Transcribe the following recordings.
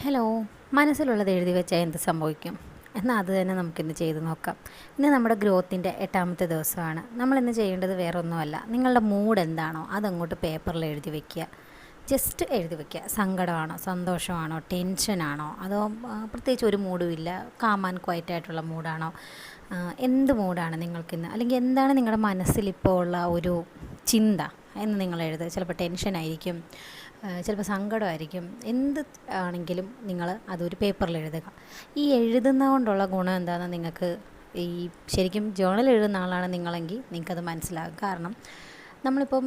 Hello, മനസ്സിലുള്ളത് എഴുതി വെച്ചാൽ എന്ത് സംഭവിക്കും? എന്നാൽ അത് തന്നെ നമുക്കിന്ന് ചെയ്ത് നോക്കാം. ഇന്ന് നമ്മുടെ ഗ്രോത്തിൻ്റെ 8ാമത്തെ ദിവസമാണ്. നമ്മളിന്ന് ചെയ്യേണ്ടത് വേറെ ഒന്നുമല്ല, നിങ്ങളുടെ മൂഡ് എന്താണോ അതങ്ങോട്ട് പേപ്പറിൽ എഴുതി വെക്കുക. ജസ്റ്റ് എഴുതി വെക്കുക. സങ്കടമാണോ, സന്തോഷമാണോ, ടെൻഷനാണോ, അതോ പ്രത്യേകിച്ച് ഒരു മൂഡും ഇല്ല, കാം ആൻഡ് ക്വയറ്റായിട്ടുള്ള മൂഡാണോ, എന്ത് മൂഡാണ് നിങ്ങൾക്കിന്ന്, അല്ലെങ്കിൽ എന്താണ് നിങ്ങളുടെ മനസ്സിലിപ്പോൾ ഉള്ള ഒരു ചിന്ത എന്ന് നിങ്ങൾ എഴുതുക. ചിലപ്പോൾ ടെൻഷനായിരിക്കും, ചിലപ്പോൾ സങ്കടമായിരിക്കും, എന്ത് ആണെങ്കിലും നിങ്ങൾ അതൊരു പേപ്പറിൽ എഴുതുക. ഈ എഴുതുന്ന കൊണ്ടുള്ള ഗുണം എന്താണെന്ന് നിങ്ങൾക്ക് ഈ ശരിക്കും ജേണൽ എഴുതുന്ന ആളാണ് നിങ്ങളെങ്കിൽ നിങ്ങൾക്കത് മനസ്സിലാകും. കാരണം നമ്മളിപ്പം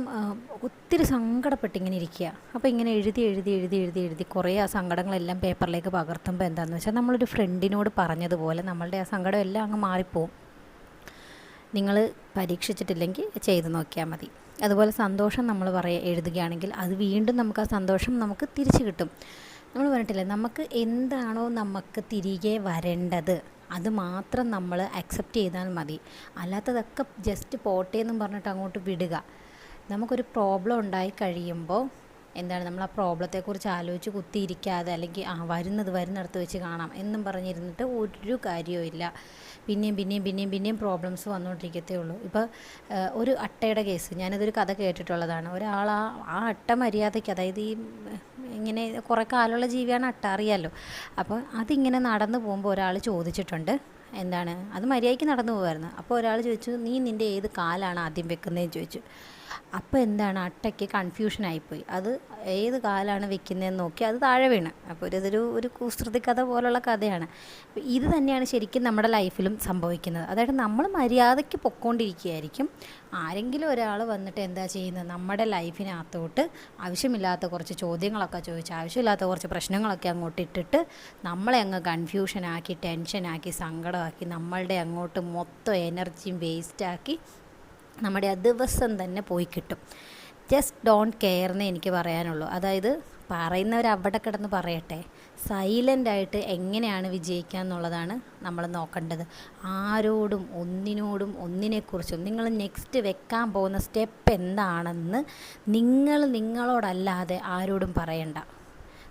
ഒത്തിരി സങ്കടപ്പെട്ടിങ്ങനെ ഇരിക്കുക, അപ്പോൾ ഇങ്ങനെ എഴുതി എഴുതി എഴുതി എഴുതി എഴുതി കുറേ ആ സങ്കടങ്ങളെല്ലാം പേപ്പറിലേക്ക് പകർത്തുമ്പോൾ എന്താണെന്ന് വെച്ചാൽ നമ്മളൊരു ഫ്രണ്ടിനോട് പറഞ്ഞതുപോലെ നമ്മളുടെ ആ സങ്കടം എല്ലാം അങ്ങ് മാറിപ്പോവും. നിങ്ങൾ പരീക്ഷിച്ചിട്ടില്ലെങ്കിൽ ചെയ്ത് നോക്കിയാൽ മതി. അതുപോലെ സന്തോഷം നമ്മൾ എഴുതുകയാണെങ്കിൽ അത് വീണ്ടും നമുക്ക് ആ സന്തോഷം നമുക്ക് തിരിച്ചു കിട്ടും. നമ്മൾ പറഞ്ഞിട്ടില്ലേ, നമുക്ക് എന്താണോ നമുക്ക് തിരികെ വരേണ്ടത് അത് മാത്രം നമ്മൾ അക്സെപ്റ്റ് ചെയ്താൽ മതി. അല്ലാത്തതൊക്കെ ജസ്റ്റ് പോട്ടെ എന്നും പറഞ്ഞിട്ട് അങ്ങോട്ട് വിടുക. നമുക്കൊരു പ്രോബ്ലം ഉണ്ടായി കഴിയുമ്പോൾ എന്താണ്, നമ്മൾ ആ പ്രോബ്ലത്തെക്കുറിച്ച് ആലോചിച്ച് കുത്തിയിരിക്കാതെ, അല്ലെങ്കിൽ വരുന്നിടത്ത് വെച്ച് കാണാം എന്നും പറഞ്ഞിരുന്നിട്ട് ഒരു കാര്യവും ഇല്ല. പിന്നെയും പ്രോബ്ലംസ് വന്നുകൊണ്ടിരിക്കത്തേ ഉള്ളൂ. ഇപ്പോൾ ഒരു അട്ടയുടെ കേസ്, ഞാനിതൊരു കഥ കേട്ടിട്ടുള്ളതാണ്. ഒരാൾ ആ അട്ട മര്യാദയ്ക്ക്, അതായത് ഇങ്ങനെ കുറേ കാലമുള്ള ജീവിയാണ് അട്ട, അറിയാമല്ലോ. അപ്പോൾ അതിങ്ങനെ നടന്നു പോകുമ്പോൾ ഒരാൾ ചോദിച്ചിട്ടുണ്ട്, എന്താണ്, അത് മര്യാദയ്ക്ക് നടന്നു പോകുമായിരുന്നു. അപ്പോൾ ഒരാൾ ചോദിച്ചു, നീ നിൻ്റെ ഏത് കാലാണ് ആദ്യം വെക്കുന്നതെന്ന് ചോദിച്ചു. അപ്പോൾ എന്താണ്, അട്ടയ്ക്ക് കൺഫ്യൂഷനായിപ്പോയി. അത് ഏത് കാലാണ് വെക്കുന്നതെന്ന് നോക്കി അത് താഴെ വീണ്. അപ്പോൾ ഒരു കുസൃതി കഥ പോലുള്ള കഥയാണ്. ഇത് തന്നെയാണ് ശരിക്കും നമ്മുടെ ലൈഫിലും സംഭവിക്കുന്നത്. അതായത് നമ്മൾ മര്യാദയ്ക്ക് പൊയ്ക്കൊണ്ടിരിക്കുകയായിരിക്കും, ആരെങ്കിലും ഒരാൾ വന്നിട്ട് എന്താ ചെയ്യുന്നത്, നമ്മുടെ ലൈഫിനകത്തോട്ട് ആവശ്യമില്ലാത്ത കുറച്ച് ചോദ്യങ്ങളൊക്കെ ചോദിച്ച് ആവശ്യമില്ലാത്ത കുറച്ച് പ്രശ്നങ്ങളൊക്കെ അങ്ങോട്ട് ഇട്ടിട്ട് നമ്മളെ അങ്ങ് കൺഫ്യൂഷനാക്കി, ടെൻഷനാക്കി, സങ്കടമാക്കി, നമ്മളുടെ അങ്ങോട്ട് മൊത്തം എനർജിയും വേസ്റ്റാക്കി നമ്മുടെ ആ ദിവസം തന്നെ പോയി കിട്ടും. ജസ്റ്റ് ഡോണ്ട് കെയർ എന്നേ എനിക്ക് പറയാനുള്ളൂ. അതായത് പറയുന്നവർ അവിടെ കിടന്ന് പറയട്ടെ, സൈലൻ്റായിട്ട് എങ്ങനെയാണ് വിജയിക്കുക എന്നുള്ളതാണ് നമ്മൾ നോക്കേണ്ടത്. ആരോടും ഒന്നിനെക്കുറിച്ചും നിങ്ങൾ നെക്സ്റ്റ് വെക്കാൻ പോകുന്ന സ്റ്റെപ്പ് എന്താണെന്ന് നിങ്ങളോടല്ലാതെ ആരോടും പറയണ്ട.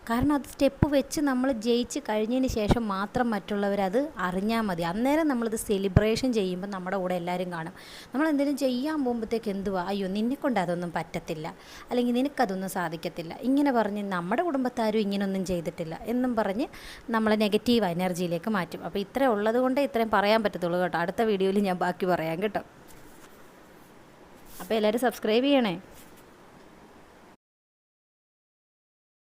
കാരണം അത് സ്റ്റെപ്പ് വെച്ച് നമ്മൾ ജയിച്ച് കഴിഞ്ഞതിന് ശേഷം മാത്രം മറ്റുള്ളവരത് അറിഞ്ഞാൽ മതി. അന്നേരം നമ്മളിത് സെലിബ്രേഷൻ ചെയ്യുമ്പോൾ നമ്മുടെ കൂടെ എല്ലാവരും കാണും. നമ്മൾ എന്തെങ്കിലും ചെയ്യാൻ പോകുമ്പോഴത്തേക്ക് എന്തുവാ, അയ്യോ നിന്നെക്കൊണ്ട് അതൊന്നും പറ്റത്തില്ല, അല്ലെങ്കിൽ നിനക്കതൊന്നും സാധിക്കത്തില്ല, ഇങ്ങനെ പറഞ്ഞ് നമ്മുടെ കുടുംബത്താരും ഇങ്ങനെയൊന്നും ചെയ്തിട്ടില്ല എന്നും പറഞ്ഞ് നമ്മളെ നെഗറ്റീവ് എനർജിയിലേക്ക് മാറ്റും. അപ്പോൾ ഇത്രയും ഉള്ളത് കൊണ്ട് ഇത്രയും പറയാൻ പറ്റത്തുള്ളൂ കേട്ടോ. അടുത്ത വീഡിയോയിൽ ഞാൻ ബാക്കി പറയാം കേട്ടോ. അപ്പോൾ എല്ലാവരും സബ്സ്ക്രൈബ് ചെയ്യണേ.